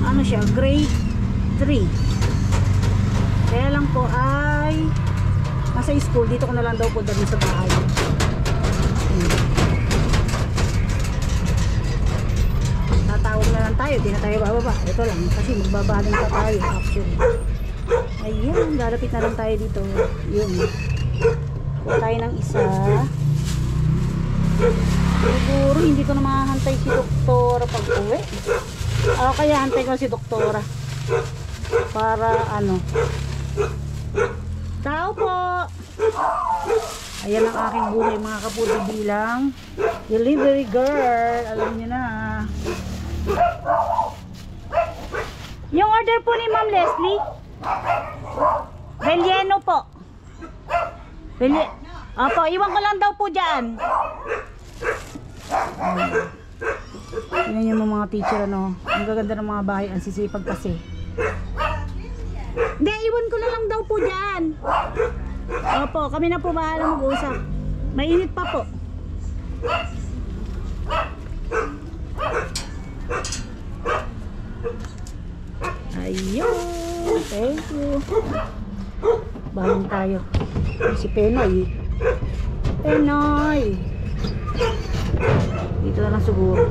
ano siya, grade 3. Kaya lang po ay nasa school. Dito ko na lang daw po dali sa bahay. Tatawag na lang tayo. Di na tayo bababa. Ito lang. Kasi magbabaling pa tayo actually. Ayan. Lalapit na lang tayo dito. Yun. Kuha tayo ng isa. Siguro hindi ko na makahantay si Doktora pag uwi. Kaya hantay ko si Doktora. Para ano. Tao po. Ayan ang aking buhay mga kapuli bilang delivery girl. Alam niyo na. Yung order po ni Ma'am Leslie. Relleno po. Opo, iwan ko lang daw po dyan. Yan yung mga teacher ano. Ang gaganda ng mga bahay. Ang sisipag kasi. Hindi, iwan ko na lang daw po dyan. Opo, kami na po bahala mag-usap. Mainit pa po. Ayun. Thank you. Baling tayo. Si Penoy. Penoy. Dito na lang siguro.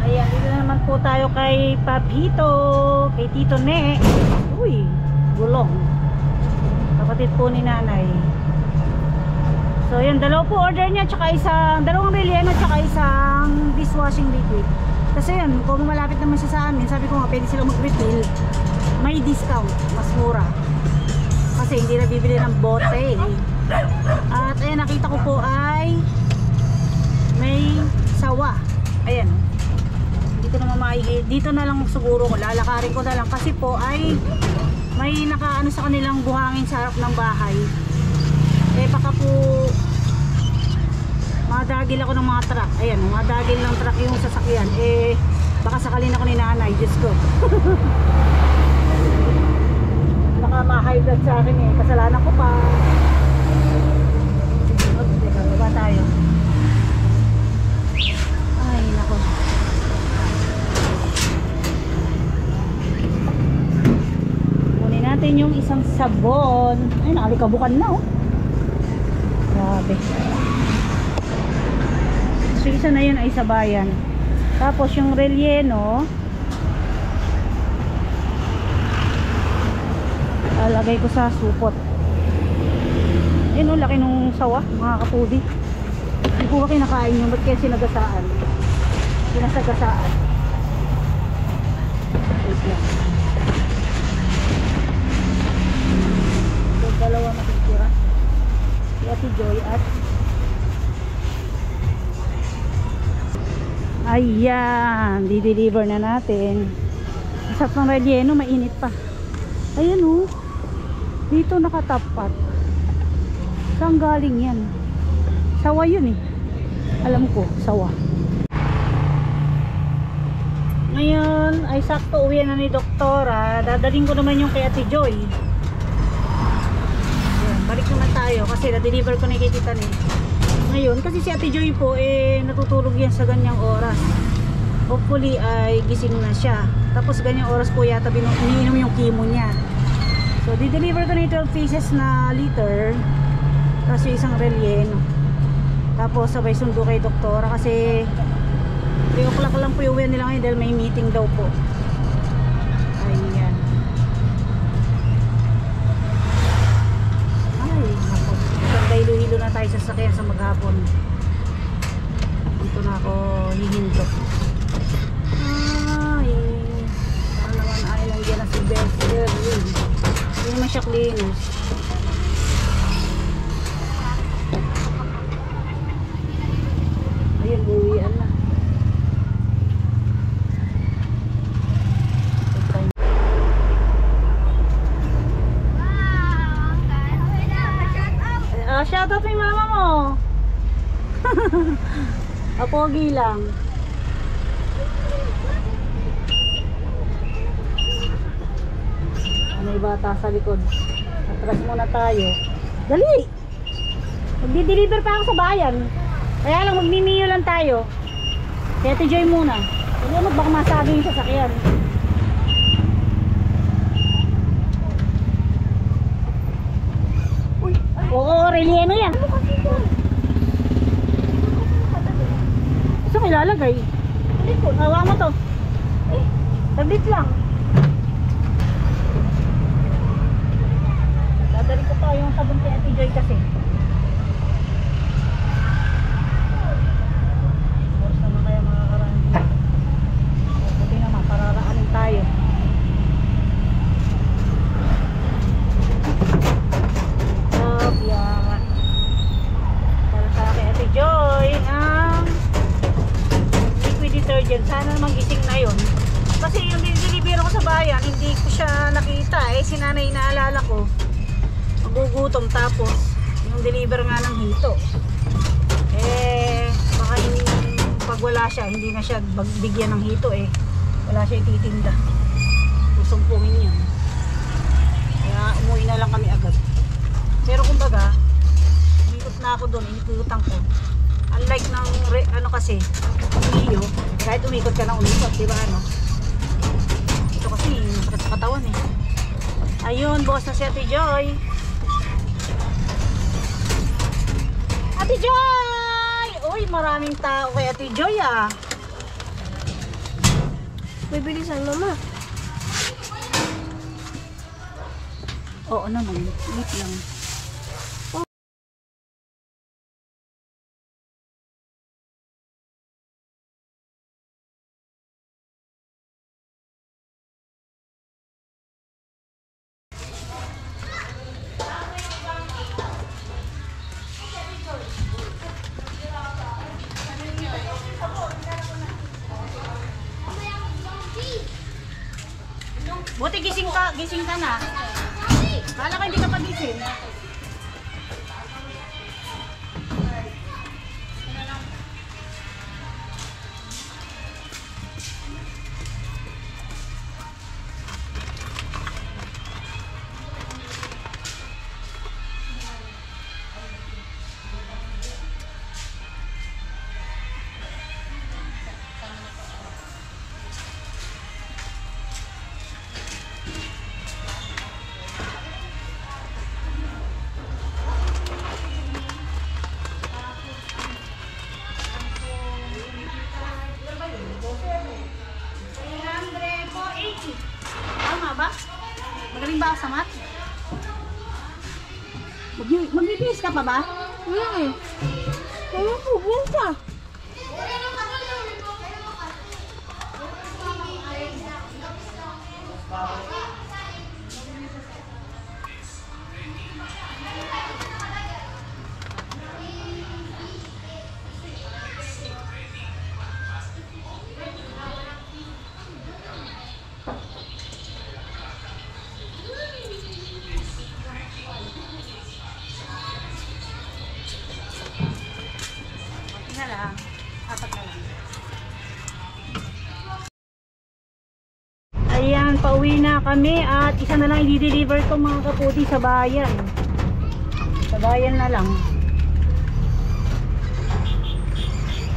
Ayan, dito na naman po tayo kay Papito. Kay Tito Ne. Uy, gulong. Kapatid po ni nanay. So yun, dalawa po order niya. Tsaka dalawang relleno. Tsaka isang dishwashing liquid. Kasi yun, kung malapit naman siya sa amin, sabi ko nga pwede sila mag-refill. May discount, mas mura. Kasi hindi na bibili ng bote eh. At ayan, nakita ko po ay may sawa. Ayan. Dito na lang siguro ko, lalakarin ko na lang kasi po ay may nakaano sa kanilang buhangin sa harap ng bahay. Eh baka po madagil ako ng mga truck. Ayan, madagil ng truck yung sasakyan. Eh baka sakalin ako ni nanay. Diyos ko. Baka ma-high blood sa akin eh. Kasalanan ko pa. Teka, baba tayo. Ay, nako. Kunin natin yung isang sabon. Ay, nakalikabukan na oh. Grabe. So, isa na yun ay sa bayan. Tapos yung relleno, lalagay ko sa supot. Ayun o, laki nung sawa, mga kapudi. Hindi ko ba kinakain yun? Ba't kaya sinagasaan? Sinasagasaan. Wait lang. So, dalawa nakikira. Si Ate Joy at ayan, di-deliver na natin. Masarap ng relleno, mainit pa. Ayan o, dito nakatapat. Saan galing yan? Sawa yun eh. Alam ko, sawa. Ngayon ay sakto uwi na ni Doktora. Dadaling ko naman yung kay Ate Joy. Ayan, balik naman tayo kasi na-deliver ko na kay Tita ni. Ngayon, kasi si Ate Joy po eh natutulog yan sa ganyang oras. Hopefully ay gising na siya. Tapos ganyang oras po yata iniinom yung chemo niya. So di-deliver ko na yung 12 pieces na liter. Kasi isang relleno. Tapos sabay sundo kay Doktora kasi 3 o'clock lang po yung uwi nila ngayon dahil may meeting daw po. Ayan. Ay, nako. Hilo-hilo na tayo sa sakyan sa maghapon. ako hihinto. Ay, para naman ay nandiyan na si Bester. Hindi naman siya klinos. Ayun, uwian na. Shoutout mo yung mama mo. Apogi lang. Ano yung bata sa likod? Atras muna tayo. Dali! Magdi-deliver pa ako sa bayan. Kaya lang magmimiyo lang tayo. Kaya Joy muna. Hindi mo baka masabi yung sasakyan. Oo, Aureliano yan. Saan ilalagay? Hawa mo to. Tabit lang. Dadali ko pa yung sabon kay Ate Joy kasi. Oras naman kaya makakaraan. Buti naman, pararaanin tayo. Para sa akin Ate Joy ang liquid detergent. Sana naman gising na yun. Kasi yung dinideliver ko sa bayan, hindi ko siya nakita. Si nanay naalala ko. Magugutom tapos yung deliver nga ng hito. Baka pag wala siya, hindi na siya bigyan ng hito wala siya ititinda. Susumpungin yan. Kaya umuwi na lang kami agad. Pero kumbaga, umikot na ako doon, inikutan ko. Unlike ng ano kasi, iyo, kahit umikot ka lang umikot, di ba ano? Ito kasi, masakit sa katawan Ayun, boss na si Ate Joy. Ate Joy! Uy, maraming tao kay Ate Joy Bibilisan mama. Oo naman, wait lang. Buti gising ka na. Kala ko hindi ka pa gising. Magaling ba ako sa math? Magbibihis ka pa ba? Mama, pugyan ka. Ayan, pauwi na kami at isa na lang i-deliver ko mga kaputi sa bayan. Sa bayan na lang.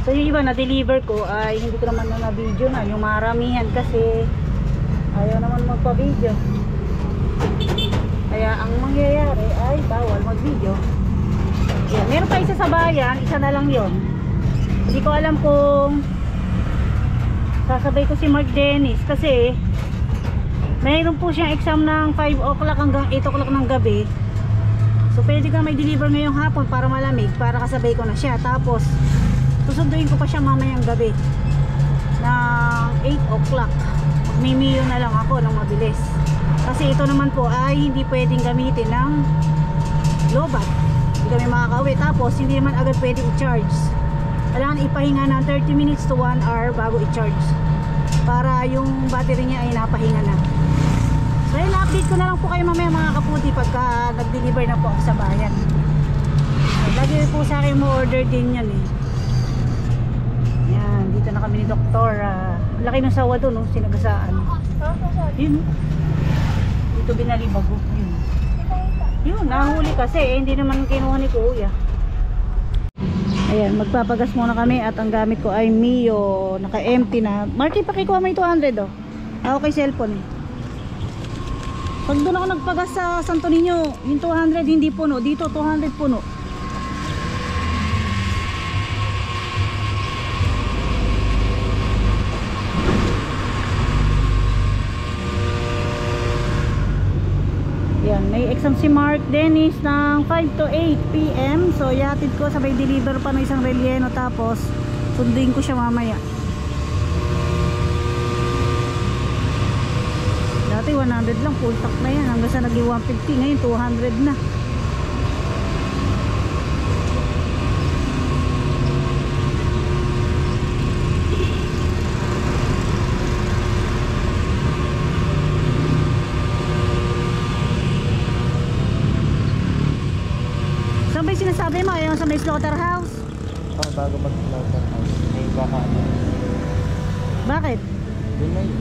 So yung iba na-deliver ko ay hindi ko naman na video na. Yung maramihan kasi ayaw naman magpa-video. Kaya ang mangyayari ay bawal mag-video. Ayan, meron pa isa sa bayan, isa na lang yon. Hindi ko alam kung sasabay ko si Mark Dennis kasi mayroon po siyang exam ng 5 o'clock hanggang 8 o'clock ng gabi. So pwede ka may deliver ngayong hapon para malamig, para kasabay ko na siya. Tapos Susunduin ko pa siya mamayang gabi ng 8 o'clock. Magmimiyo na lang ako ng mabilis. Kasi ito naman po ay hindi pwedeng gamitin ng lobat. Hindi kami makakauwi. Tapos hindi naman agad pwede i-charge. Kailangan ipahinga ng 30 minutes to 1 hour bago i-charge. Para yung battery niya ay napahinga na. So yun, update ko na lang po kayo mamaya mga kaputi pagka nag-deliver na po ako sa bayan. So, lagi po sa akin mo order din yan eh. Yan, dito na kami ni Doktor. Laki ng sawa doon, no? Sinagasaan. Yun. Dito binalibago. Yun. Yun, nahuli kasi. Hindi naman kinuha ni Kuya. Ayan, magpapagas muna kami at ang gamit ko ay Mio. Naka-empty na. Marky, pakikuha mo yung 200 oh. Okay, cellphone eh. Pag doon ako nagpagas sa Santo Niño, yung 200 hindi puno. Dito 200 puno. Yan, may exam si Mark Dennis ng 5 to 8 PM. So yatid ko, sabay deliver pa ng isang relleno. Tapos sunduin ko siya mamaya. Dati 100 lang, full tank na yan. Hanggang sa naging 150, ngayon 200 na. Saan ba yung sinasabi mo? Yung sa may slaughterhouse? Oh, bago mag-slaughterhouse. May baka ano. Bakit? Doon na yun.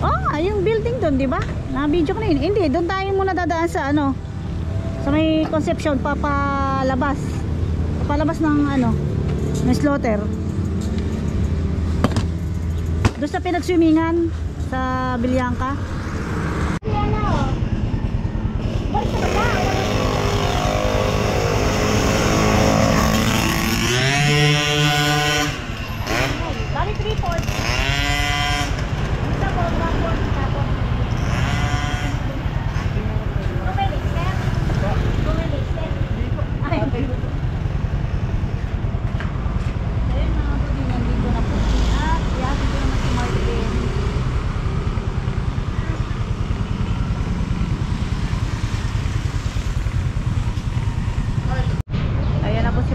Oh, yung building doon, di ba? Na-video ko na yun. Hindi, doon tayo muna dadaan sa ano, sa may Concepcion, papalabas ng ano, may slaughter. Doon sa pinagswimingan sa Bilyangka. Bali 3-4.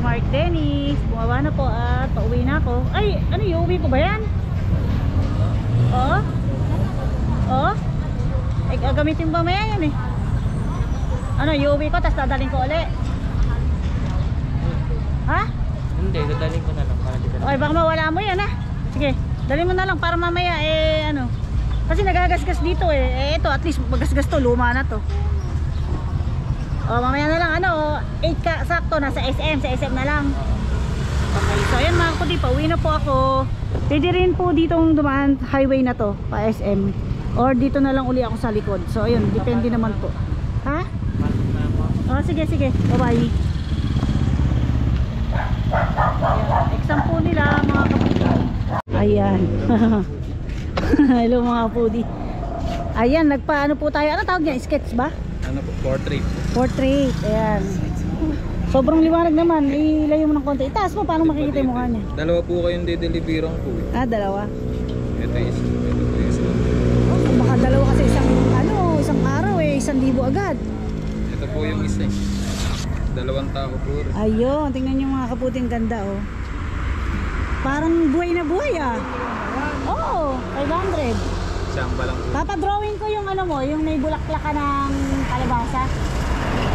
Mark Dennis, bumawa na po at pauwi na ako. Ay, ano yung uwi ko ba yan? Oo? Oo? Eh, gagamitin ba maya yan eh? Ano, yung uwi ko, tapos dadalhin ko ulit? Ha? Hindi, dadalhin ko na lang para dito. Okay, baka mawala mo yan ha? Sige, dalhin mo na lang para mamaya eh ano. Kasi nagagasgas dito eh. Ito, at least magasgas to, luma na to. O, mamaya na lang, ano, 8 ka, sakto, nasa SM, sa SM na lang. Okay, so ayan mga kapatid, pauwi na po ako. Pwede rin po ditong dumaan highway na to, pa SM. Or dito na lang uli ako sa likod. So ayun, depende naman po. Ha? O, sige, sige, bye-bye. Ayan, exam po nila mga kapatid. Ayan. Hello mga kapatid. Ayan, nagpaano po tayo, ano tawag niya, sketch ba? Ano po? Portrait. Portrait, ayan. Sobrang liwanag naman. Ilayo mo ng konti. Itaas mo, paano makikita yung mukha niya? Dalawa po kayong dideliveran po. Ah, dalawa. Ito is. Ito po is. Kung baka dalawa kasi isang araw eh, 1,000 agad. Ito po yung isa eh. 2 tao po rin. Ayun, tingnan niyo mga kaputing ganda oh. Parang buhay na buhay ah. Oo, 500. Samba lang po. Papadrawing ko yung ano mo, yung may bulaklak ka ng kalabasa.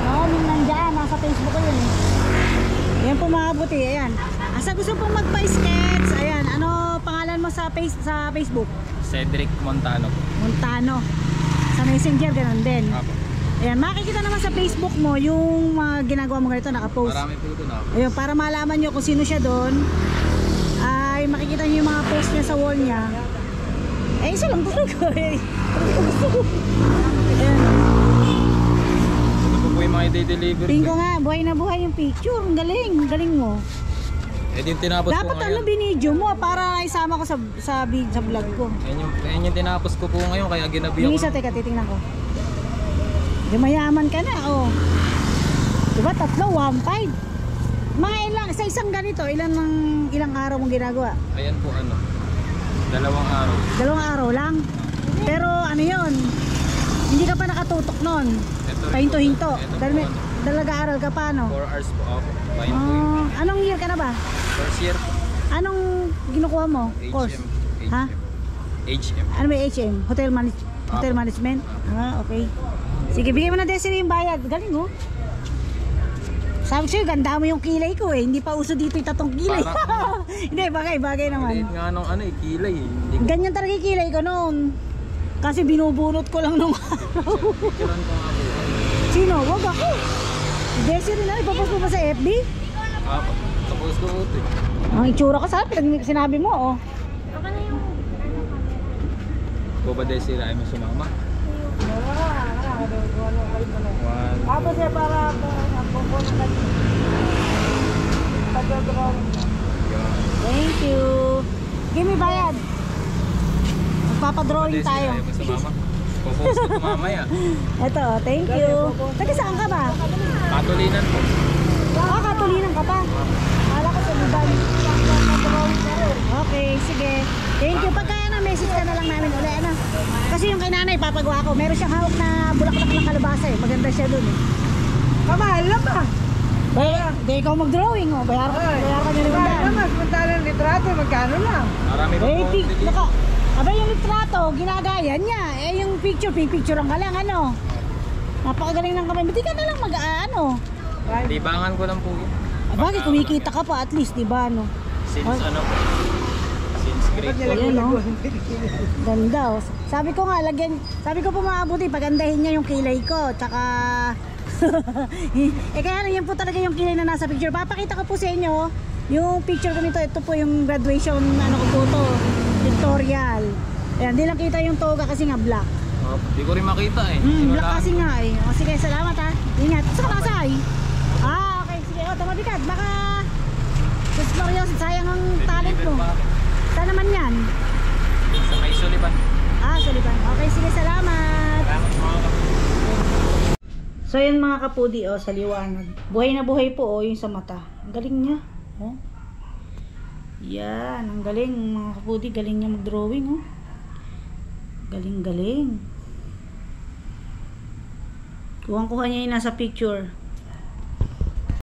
No, yung nandyan, nasa Facebook ko yun eh. Yan po mga kaputi, ayan. Asa gusto pong magpa-sketch, ayan. Ano pangalan mo sa Facebook? Cedric Montano. Montano. Sa Messenger, ganun din. Apo. Ayan, makikita naman sa Facebook mo yung mga ginagawa mo ganito, nakapost. Marami po doon ako. Ayun, para malaman nyo kung sino siya doon, ay makikita nyo yung mga post niya sa wall niya. Eh, isa lang talaga eh. Ayan. Ito po yung mga i-deliver. Tingin ko nga, buhay na buhay yung picture. Ang galing, ang galing mo. Eh, din tinapos ko Dapat ngayon. binidyo mo para isama ko sa vlog ko. Yan yung tinapos ko po ngayon, kaya ginabi Yung ako. isa, teka, titingnan ko. Di mayaman ka na, oh. Diba, 3, 1,500. Mga sa isang ganito, ilang araw mong ginagawa? Ayan po ano, 2 araw. 2 araw lang. Pero ano yon? Hindi ka pa nakatutok nun. Ito rin Pahinto-hinto. po, ito Dahil po, may dalaga-aral ka pa, no? 4 hours po ako. Bayan po yun. Anong year ka na ba? First year po. Anong ginukuha mo? Course? HM. Ha? HM. Ano ba HM? Hotel management? Ah, okay. Sige, bigay mo na Desiree yung bayad. Galing, oh. Sabi sa'yo, ganda mo yung kilay ko eh. Hindi pa uso dito yung 3 kilay. Hindi, bagay naman. Maliit nga nung ano kilay eh. Hindi ko Ganyan talaga yung kilay ko noon. Kasi binubunot ko lang nung araw. picturean ko nga po. Sino? Wag ako. Desiree na, ipapost mo ba sa FB? Tapos ko ito eh. Ang itsura ko sa sinabi mo, oh. Ko ba dahil sila ay masumama? Tapos siya para Thank you. Give me bayad. Magpapadrawing tayo. Ay masumama. Popost ko mamaya. Eto, thank you. Taga saan ka ba? Patulinan po. Katulinan ka pa. Kala ko sa Liban. Okay, sige. Thank you. Pagka message ka na lang namin uli, ano? Kasi yung kay nanay, papagawa ko. Meron siyang hawak na bulaklak ng kalabasa eh. Maganda siya dun eh. Kamahal na ba? Di ikaw mag-drawing, oh. Bayar ka niya rin Kaya ba? naman, samantalang litrato, magkano lang? Marami pa po. Naka, aba yung litrato, ginagaya niya. Eh yung picturean ka lang, ano? Napakagaling ng kamay. Ba't di ka na lang ano? Libangan ko lang po yun. Bakit kumikita ka pa at least, di ba, ano? Since ano po. Since grade 4. Ayan, oh. Ganda, oh. Sabi ko pa maabuti, pagandahin niya yung kilay ko, tsaka kaya yan po talaga yung kilay na nasa picture. Papakita ko po sa inyo yung picture ko nito. Ito po yung graduation ano ko po to, pictorial. Ayan, di lang kita yung toga kasi nga black. Di ko rin makita eh. Black kasi nga eh. O sige, salamat ha. Ingat. Saan ka nakasay? Okay, sige. O, tamabigat. Baka Sus Glorious, sayang ang talent mo. Saan naman yan? Sa may Sullivan. Sullivan. Okay, sige, salamat. Salamat mga kapatid. So yun mga kapudi, sa liwanag. Buhay na buhay po, yung sa mata. Ang galing niya. Yan, ang galing mga kapudi. Galing niya mag-drawing, Galing. Kuhang-kuha niya yung nasa picture.